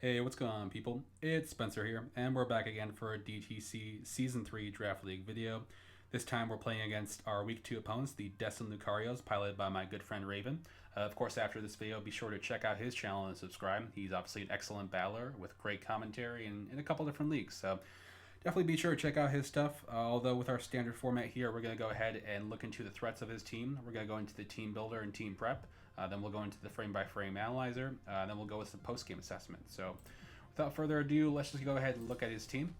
Hey, what's going on, people? It's Spencer here, and we're back again for a DTC Season 3 Draft League video. This time we're playing against our Week 2 opponents, the Destined Lucarios, piloted by my good friend Raven. Of course, after this video, be sure to check out his channel and subscribe. He's obviously an excellent battler with great commentary in a couple different leagues, so definitely be sure to check out his stuff. Although with our standard format here, we're going to go ahead and look into the threats of his team. We're going to go into the team builder and team prep. Then we'll go into the frame-by-frame analyzer. Then we'll go with some post-game assessment. So without further ado, let's just go ahead and look at his team.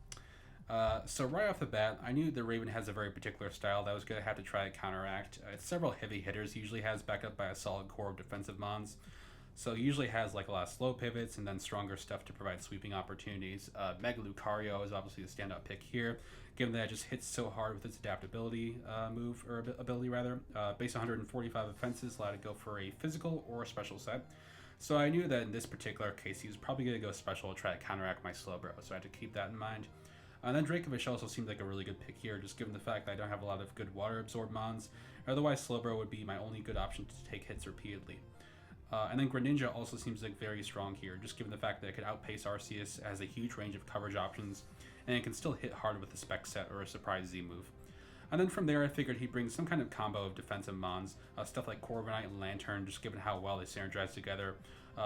So right off the bat, I knew the Raven has a very particular style that I was going to have to try to counteract. It's several heavy hitters. He usually has backed up by a solid core of defensive mons. So he usually has like a lot of slow pivots and then stronger stuff to provide sweeping opportunities. Mega-Lucario is obviously the standout pick here, given that it just hits so hard with its adaptability ability rather. Base 145 offenses allowed to go for a physical or a special set. So I knew that in this particular case he was probably going to go special to try to counteract my Slowbro, so I had to keep that in mind. And then Dracovish also seemed like a really good pick here, just given the fact that I don't have a lot of good water absorb mons. Otherwise, Slowbro would be my only good option to take hits repeatedly. And then Greninja also seems like very strong here, just given the fact that it could outpace Arceus, has a huge range of coverage options, and it can still hit hard with a spec set or a surprise Z move. And then from there, I figured he'd bring some kind of combo of defensive mons, stuff like Corviknight and Lantern, just given how well they synergize together.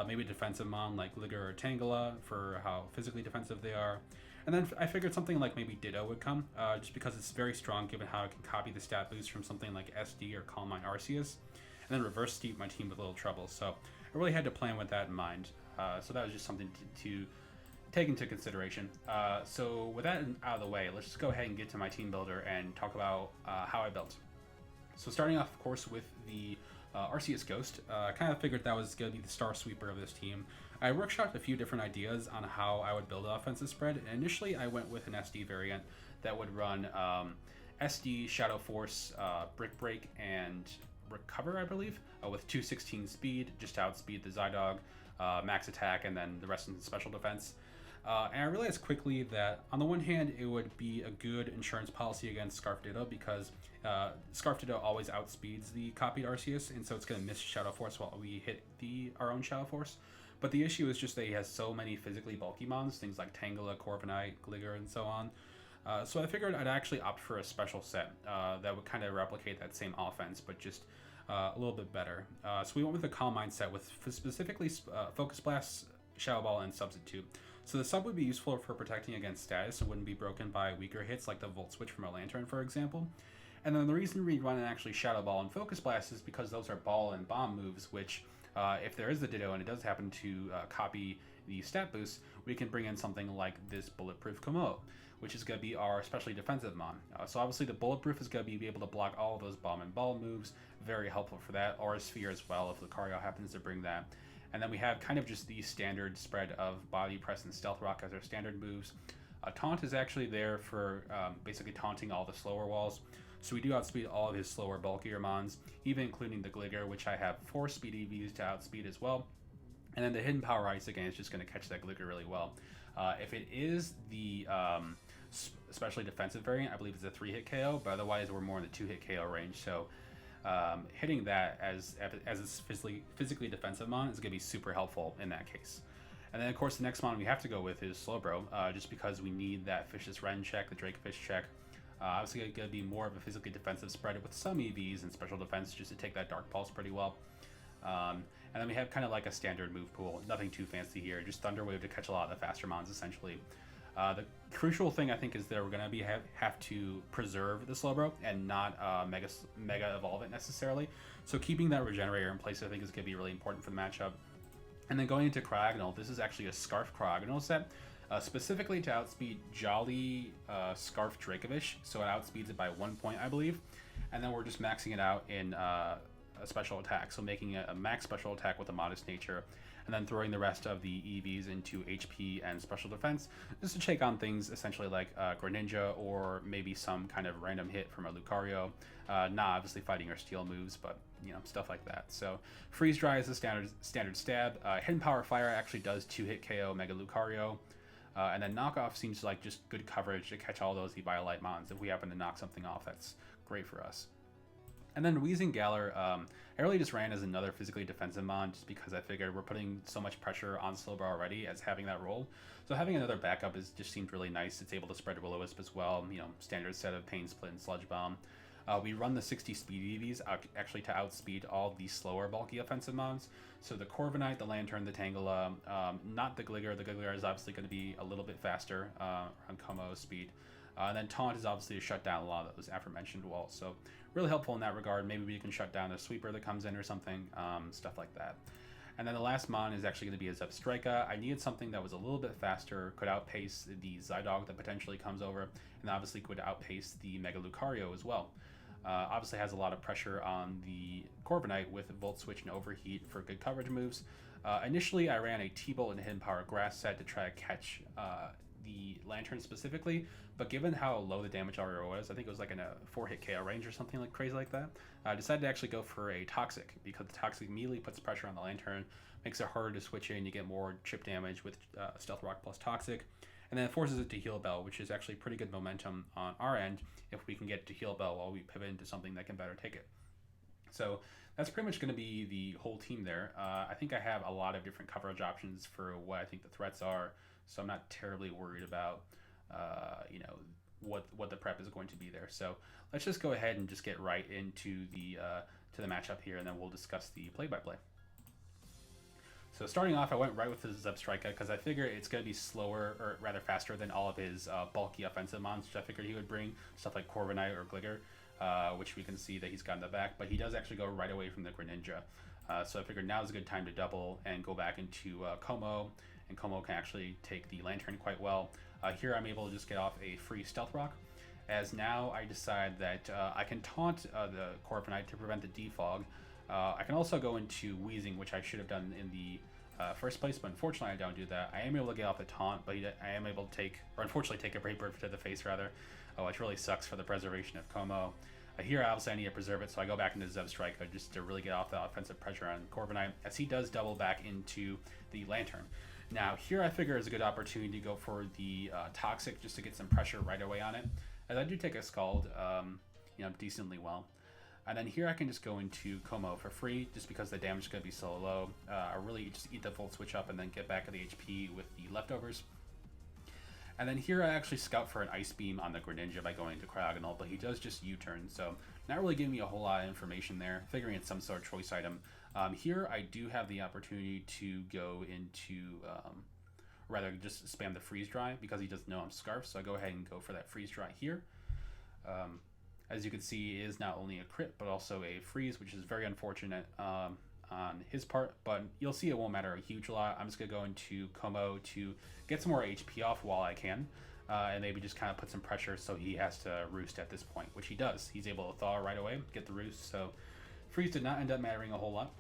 Maybe a defensive mon like Liger or Tangela for how physically defensive they are. And then I figured something like maybe Ditto would come, just because it's very strong given how it can copy the stat boost from something like SD or Calm Mind Arceus, and then reverse steep my team with little trouble. So I really had to plan with that in mind. So that was just something to take into consideration. So with that out of the way, let's just go ahead and get to my team builder and talk about how I built. So starting off, of course, with the Arceus Ghost, I kind of figured that was going to be the star sweeper of this team. I workshopped a few different ideas on how I would build an offensive spread, and initially I went with an SD variant that would run SD, Shadow Force, Brick Break, and Recover, I believe, with 216 speed, just to outspeed the Zydog, max attack, and then the rest in special defense. And I realized quickly that on the one hand, it would be a good insurance policy against Scarf Ditto because Scarf Ditto always outspeeds the copied Arceus, and so it's going to miss Shadow Force while we hit our own Shadow Force. But the issue is just that he has so many physically bulky mons, things like Tangela, Corviknight, Gligar, and so on. So I figured I'd actually opt for a special set that would kind of replicate that same offense, but just a little bit better. So we went with the Calm Mind set with specifically Focus Blast, Shadow Ball, and Substitute. So the sub would be useful for protecting against status and wouldn't be broken by weaker hits like the Volt Switch from a Lantern, for example. And then the reason we run actually Shadow Ball and Focus Blast is because those are ball and bomb moves, which if there is the Ditto and it does happen to copy the stat boost, we can bring in something like this Bulletproof Komo, which is going to be our especially defensive mon. So obviously the Bulletproof is going to be able to block all of those bomb and ball moves, very helpful for that, or a Sphere as well if Lucario happens to bring that. And then we have kind of just the standard spread of Body Press and Stealth Rock as our standard moves. Taunt is actually there for basically taunting all the slower walls. So we do outspeed all of his slower, bulkier mons, even including the Gligar, which I have 4 speed EVs to outspeed as well. And then the Hidden Power Ice, again, is just going to catch that Gligar really well. If it is the especially defensive variant, I believe it's a 3-hit KO, but otherwise we're more in the 2-hit KO range. So hitting that as its physically defensive mon is going to be super helpful in that case. And then, of course, the next mon we have to go with is Slowbro, just because we need that Fish's Wren check, the Dracovish check. Obviously, it's going to be more of a physically defensive spread with some EVs and special defense just to take that Dark Pulse pretty well. And then we have kind of like a standard move pool, nothing too fancy here, just Thunder Wave to catch a lot of the faster mons essentially. The crucial thing I think is that we're going to have to preserve the Slowbro and not mega evolve it necessarily. So keeping that Regenerator in place I think is going to be really important for the matchup. And then going into Cryogonal, this is actually a Scarf Cryogonal set, specifically to outspeed Jolly Scarf Dracovish, so it outspeeds it by 1 point I believe. And then we're just maxing it out in a special attack, so making a max special attack with a modest nature, and then throwing the rest of the EVs into HP and special defense, just to take on things essentially like Greninja or maybe some kind of random hit from a Lucario, not obviously fighting or steel moves, but you know, stuff like that. So Freeze Dry is a standard stab. Hidden Power Fire actually does 2-hit KO Mega-Lucario. And then Knockoff seems like just good coverage to catch all those Eviolite mons. If we happen to knock something off, that's great for us. And then Wheezing Galar, I really just ran as another physically defensive mon just because I figured we're putting so much pressure on Slowbro already as having that role. So having another backup just seemed really nice. It's able to spread Will-O-Wisp as well, standard set of Pain Split and Sludge Bomb. We run the 60 speed EVs actually to outspeed all the slower bulky offensive mons. So the Corviknight, the Lantern, the Tangela, not the Gligar. The Gligar is obviously going to be a little bit faster on Como speed. And then Taunt is obviously to shut down a lot of those aforementioned walls. So really helpful in that regard. Maybe we can shut down a sweeper that comes in or something, stuff like that. And then the last mon is actually going to be a Zebstrika. I needed something that was a little bit faster, could outpace the Zydog that potentially comes over, and obviously could outpace the Mega-Lucario as well. Obviously has a lot of pressure on the Corviknight with Volt Switch and Overheat for good coverage moves. Initially, I ran a T-Bolt and Hidden Power Grass set to try to catch the Lantern specifically, but given how low the damage already was, I think it was like in a 4-hit KO range or something like crazy like that, I decided to actually go for a Toxic, because the Toxic immediately puts pressure on the Lantern, makes it harder to switch in, you get more chip damage with Stealth Rock plus Toxic, and then it forces it to Heal Bell, which is actually pretty good momentum on our end if we can get to Heal Bell while we pivot into something that can better take it. So that's pretty much going to be the whole team there. I think I have a lot of different coverage options for what I think the threats are, so I'm not terribly worried about what the prep is going to be there. So let's just go ahead and just get right into the matchup here, and then we'll discuss the play-by-play. So starting off, I went right with the Zebstrika because I figure it's going to be slower, or rather faster than all of his bulky offensive mons, which I figured he would bring, stuff like Corviknight or Gligar, which we can see that he's got in the back, but he does actually go right away from the Greninja. So I figured now is a good time to double and go back into Como, and Como can actually take the Lantern quite well. Here I'm able to just get off a free Stealth Rock, as now I decide that I can taunt the Corviknight to prevent the Defog. I can also go into Wheezing, which I should have done in the first place, but unfortunately I don't do that. I am able to get off the taunt, but I am able to unfortunately take a Brave Bird to the face rather, which really sucks for the preservation of Como. Here obviously I need to preserve it, so I go back into Zebstrika just to really get off the offensive pressure on Corviknight, as he does double back into the Lantern. Now here I figure is a good opportunity to go for the Toxic just to get some pressure right away on it, as I do take a Scald decently well. And then here I can just go into Como for free, just because the damage is going to be so low. I really just eat the Volt Switch up and then get back to the HP with the leftovers. And then here I actually scout for an Ice Beam on the Greninja by going to Cryogonal, but he does just U-turn, so not really giving me a whole lot of information there, figuring it's some sort of choice item. Here I do have the opportunity to go into, rather just spam the Freeze Dry, because he doesn't know I'm Scarf, so I go ahead and go for that Freeze Dry here. As you can see, it is not only a crit, but also a freeze, which is very unfortunate on his part, but you'll see it won't matter a huge lot. I'm just going to go into Como to get some more HP off while I can, and maybe just kind of put some pressure so he has to roost at this point, which he does. He's able to thaw right away, get the roost, so freeze did not end up mattering a whole lot,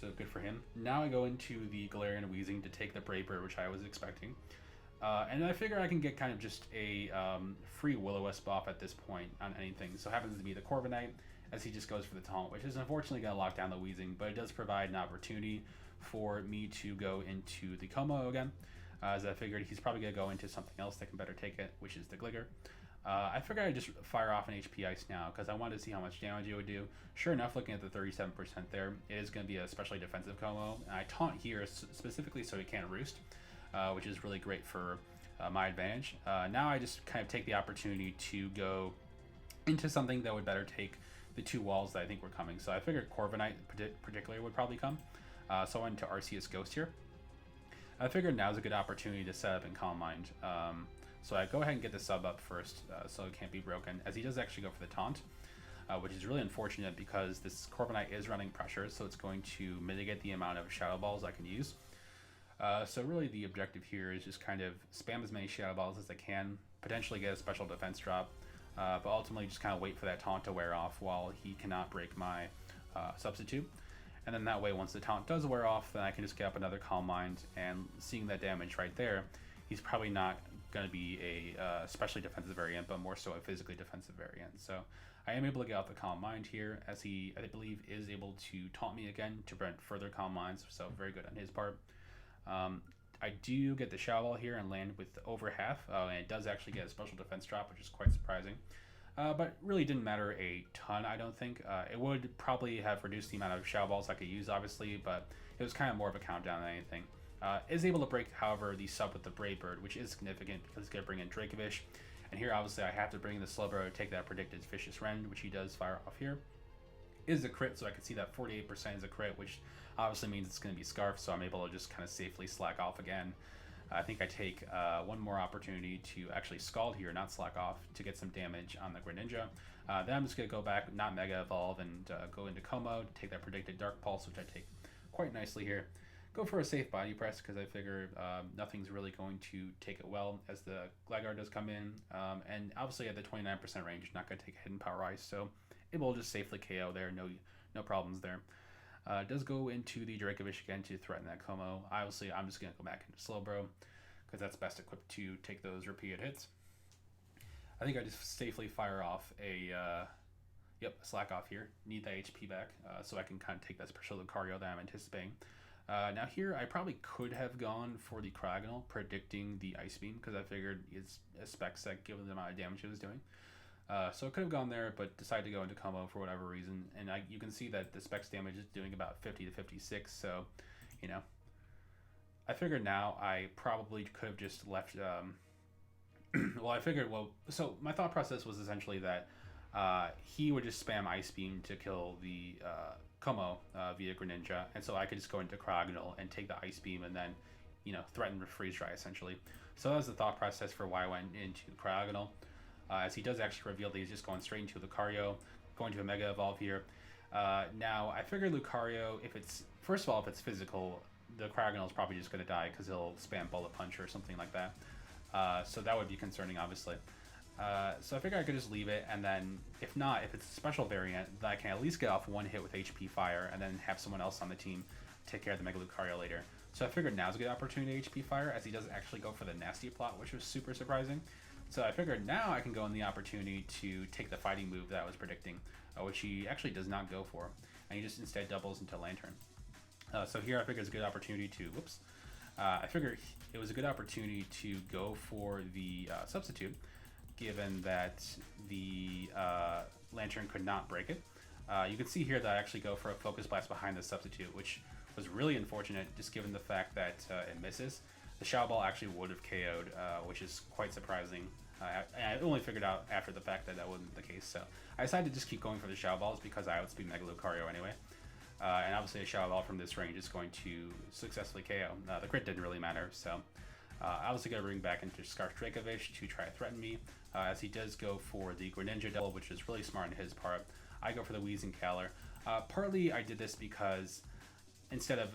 so good for him. Now I go into the Galarian Wheezing to take the Brave Bird, which I was expecting. And I figure I can get kind of just a free Will-O-Wisp off at this point on anything. So it happens to be the Corviknight, as he just goes for the taunt, which is unfortunately going to lock down the Wheezing, but it does provide an opportunity for me to go into the Como again, as I figured he's probably going to go into something else that can better take it, which is the Gligar. I figured I'd just fire off an HP Ice now, because I wanted to see how much damage it would do. Sure enough, looking at the 37% there, it is going to be a especially defensive Como, and I taunt here specifically so it can't roost, which is really great for my advantage. Now I just kind of take the opportunity to go into something that would better take the two walls that I think were coming. So I figured Corviknight particularly would probably come. So I went into Arceus Ghost here. I figured now's a good opportunity to set up in Calm Mind. So I go ahead and get the sub up first, so it can't be broken, as he does actually go for the taunt, which is really unfortunate because this Corviknight is running pressure, so it's going to mitigate the amount of Shadow Balls I can use. So really the objective here is just kind of spam as many Shadow Balls as I can, potentially get a special defense drop, but ultimately just kind of wait for that taunt to wear off while he cannot break my substitute. And then that way, once the taunt does wear off, then I can just get up another Calm Mind, and seeing that damage right there, he's probably not going to be a especially defensive variant, but more so a physically defensive variant. So I am able to get out the Calm Mind here, as he, I believe, is able to taunt me again to prevent further Calm Minds, so very good on his part. I do get the Shadow Ball here and land with over half, and it does actually get a special defense drop, which is quite surprising. but really didn't matter a ton, I don't think. It would probably have reduced the amount of Shadow Balls I could use, obviously, but it was kind of more of a countdown than anything. Is able to break, however, the sub with the Brave Bird, which is significant because it's going to bring in Dracovish. And here, obviously, I have to bring the Slowbro to take that predicted Vicious Rend, which he does fire off here. Is a crit, so I can see that 48% is a crit, which obviously means it's going to be Scarf, so I'm able to just kind of safely slack off again. I think I take one more opportunity to actually Scald here, not slack off, to get some damage on the Greninja. Then I'm just going to go back, not Mega Evolve, and go into Como to take that predicted Dark Pulse, which I take quite nicely here. Go for a safe body press because I figure nothing's really going to take it well as the Gligar does come in. And obviously at the 29% range, not going to take a Hidden Power Ice, so it will just safely KO there, no problems there. Does go into the Dracovish again to threaten that Como. Obviously, I'm just going to go back into Slowbro because that's best equipped to take those repeated hits. I think I just safely fire off a slack off here. Need that HP back so I can kind of take that special Lucario that I'm anticipating. Now here, I probably could have gone for the Cryogonal, predicting the Ice Beam, because I figured it's a spec set given the amount of damage it was doing. So I could have gone there, but decided to go into Como for whatever reason. And you can see that the specs damage is doing about 50 to 56, so, you know. I figured now I probably could have just left... so my thought process was essentially that he would just spam Ice Beam to kill the Como via Greninja, and so I could just go into Cryogonal and take the Ice Beam and then, you know, threaten with Freeze Dry, essentially. So that was the thought process for why I went into Cryogonal. As he does actually reveal that he's just going straight into Lucario, going to a Mega Evolve here. Now, I figured Lucario, first of all, if it's physical, the Cryogonal is probably just going to die because he'll spam Bullet Punch or something like that. So that would be concerning, obviously. So I figured I could just leave it, and then if not, if it's a special variant, then I can at least get off one hit with HP Fire and then have someone else on the team take care of the Mega-Lucario later. So I figured now's a good opportunity to HP Fire, as he doesn't actually go for the Nasty Plot, which was super surprising. So I figured now I can go in the opportunity to take the fighting move that I was predicting, which he actually does not go for, and he just instead doubles into Lantern. So here I figured it's a good opportunity to, I figured it was a good opportunity to go for the substitute, given that the Lantern could not break it. You can see here that I actually go for a Focus Blast behind the substitute, which was really unfortunate, just given the fact that it misses. The Shadow Ball actually would have KO'd, which is quite surprising. I only figured out after the fact that wasn't the case, so I decided to just keep going for the Shadow Balls because I outspeed Mega-Lucario anyway. And obviously a Shadow Ball from this range is going to successfully KO. The crit didn't really matter, so I was going to bring back into Scarf Dracovish to try to threaten me, as he does go for the Greninja double, which is really smart on his part. I go for the Weezing Caller. Partly I did this because instead of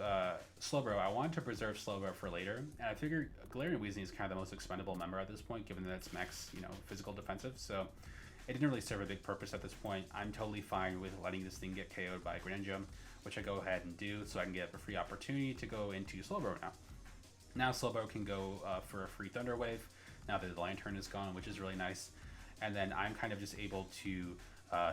Slowbro, I wanted to preserve Slowbro for later, and I figured Galarian Weezing is kind of the most expendable member at this point, given that it's max, physical defensive, so it didn't really serve a big purpose at this point. I'm totally fine with letting this thing get KO'd by Greninja, which I go ahead and do, so I can get a free opportunity to go into Slowbro now. Now Slowbro can go for a free Thunder Wave, now that the Lantern is gone, which is really nice, and then I'm kind of just able to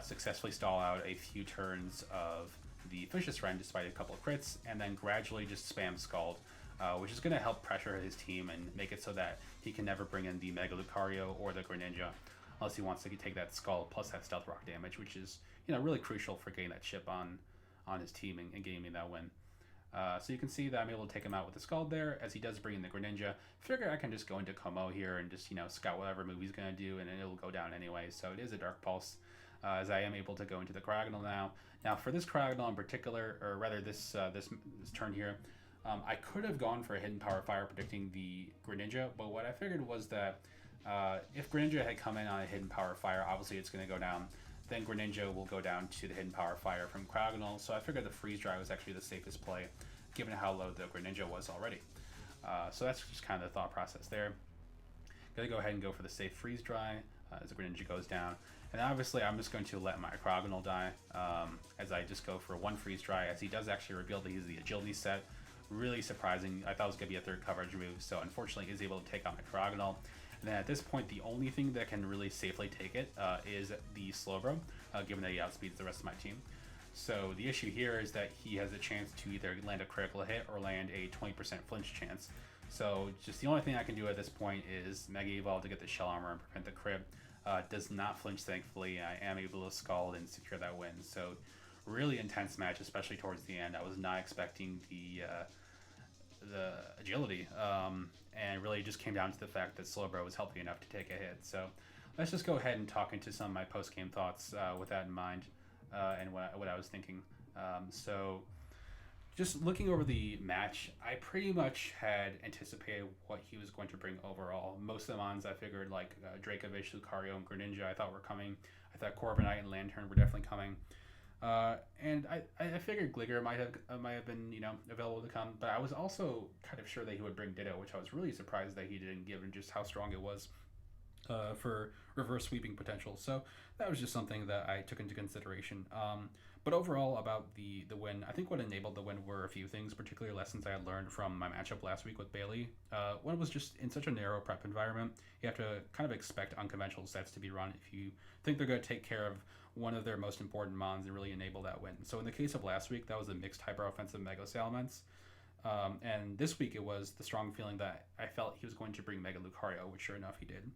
successfully stall out a few turns of the Vicious Rend despite a couple of crits, and then gradually just spam Scald, which is going to help pressure his team and make it so that he can never bring in the Mega-Lucario or the Greninja, unless he wants to take that Scald plus that Stealth Rock damage, which is really crucial for getting that chip on his team and getting me that win. So you can see that I'm able to take him out with the Scald there, as he does bring in the Greninja. Figure I can just go into Como here and just, scout whatever move he's going to do, and it'll go down anyway. So it is a Dark Pulse, as I am able to go into the Cryogonal now. Now for this Cryogonal in particular, or rather this turn here, I could have gone for a Hidden Power Fire predicting the Greninja, but what I figured was that if Greninja had come in on a Hidden Power Fire, obviously it's going to go down. Then Greninja will go down to the Hidden Power Fire from Cryogonal, so I figured the Freeze Dry was actually the safest play, given how low the Greninja was already. So that's just kind of the thought process there. Gonna go ahead and go for the safe Freeze Dry as the Greninja goes down. And obviously I'm just going to let my Cryogonal die as I just go for one Freeze Dry, as he does actually reveal that he's the Agility set. Really surprising. I thought it was going to be a third coverage move, so unfortunately he's able to take out my Cryogonal. And then at this point, the only thing that can really safely take it is the Slowbro, given that he outspeeds the rest of my team. So the issue here is that he has a chance to either land a critical hit or land a 20% flinch chance. So just the only thing I can do at this point is Mega Evolve to get the Shell Armor and prevent the crit. does not flinch, thankfully. I am able to scald and secure that win. So really intense match, especially towards the end. I was not expecting the agility, and really just came down to the fact that Slowbro was healthy enough to take a hit. So let's just go ahead and talk into some of my post-game thoughts with that in mind, and what I was thinking. So just looking over the match, I pretty much had anticipated what he was going to bring overall. Most of the mons I figured, like Dracovish, Lucario, and Greninja, I thought were coming. I thought Corviknight and Lantern were definitely coming. And I figured Gligar might have been, you know, available to come, but I was also kind of sure that he would bring Ditto, which I was really surprised that he didn't, given just how strong it was for reverse sweeping potential. So that was just something that I took into consideration. But overall, about the win, I think what enabled the win were a few things, particularly lessons I had learned from my matchup last week with Bailey. One was just in such a narrow prep environment, you have to kind of expect unconventional sets to be run if you think they're going to take care of one of their most important mons and really enable that win. So in the case of last week, that was a mixed hyper-offensive Mega Salamence. And this week it was the strong feeling that I felt he was going to bring Mega-Lucario, which sure enough he did.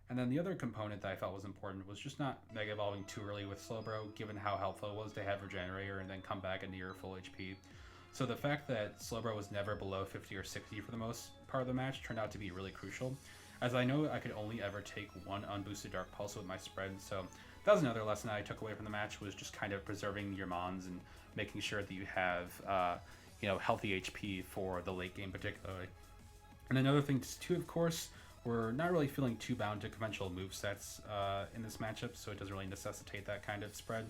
And then the other component that I felt was important was just not Mega Evolving too early with Slowbro, given how helpful it was to have Regenerator and then come back at near full HP. So the fact that Slowbro was never below 50 or 60 for the most part of the match turned out to be really crucial, as I know I could only ever take one unboosted Dark Pulse with my spread. So that was another lesson I took away from the match, was just kind of preserving your mons and making sure that you have healthy HP for the late game particularly. And another thing too, of course, we're not really feeling too bound to conventional movesets in this matchup, so it doesn't really necessitate that kind of spread.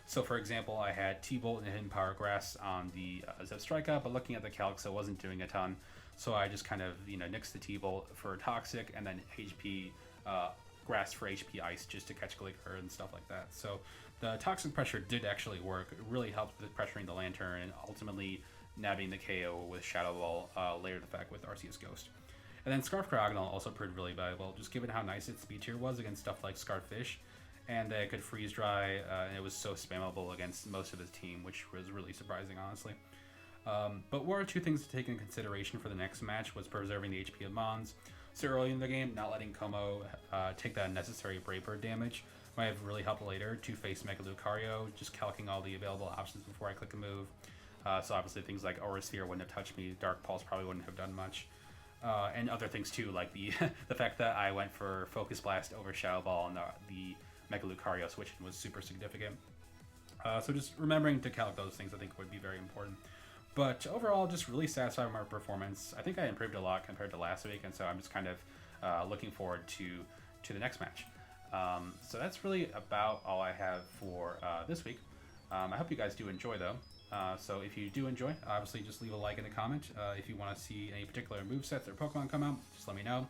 So for example, I had T-Bolt and Hidden Power Grass on the Zebstrika, but looking at the calcs, it wasn't doing a ton. So I just kind of, nixed the T-Bolt for Toxic, and then HP Grass for HP Ice just to catch Gligar and stuff like that. So the Toxic pressure did actually work. It really helped with pressuring the Lantern and ultimately nabbing the KO with Shadow Ball later the fact with Arceus Ghost. And then Scarf Cryogonal also proved really valuable, just given how nice its speed tier was against stuff like Scarfish, and that it could freeze dry, and it was so spammable against most of his team, which was really surprising, honestly. But one or two things to take into consideration for the next match was preserving the HP of Mons. So early in the game, not letting Como take that unnecessary Brave Bird damage might have really helped later to face Mega-Lucario, just calcing all the available options before I click a move. So obviously things like Aura Sphere wouldn't have touched me, Dark Pulse probably wouldn't have done much. And other things too, like the the fact that I went for Focus Blast over Shadow Ball and the Mega-Lucario switching was super significant. So just remembering to calc those things I think would be very important. But overall, just really satisfied with my performance. I think I improved a lot compared to last week, and so I'm just kind of looking forward to the next match. So that's really about all I have for this week. I hope you guys do enjoy, though. So if you do enjoy, obviously just leave a like and a comment. If you want to see any particular movesets or Pokemon come out, just let me know.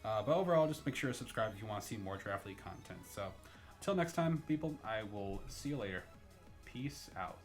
But overall, just make sure to subscribe if you want to see more Draft League content. So until next time, people, I will see you later. Peace out.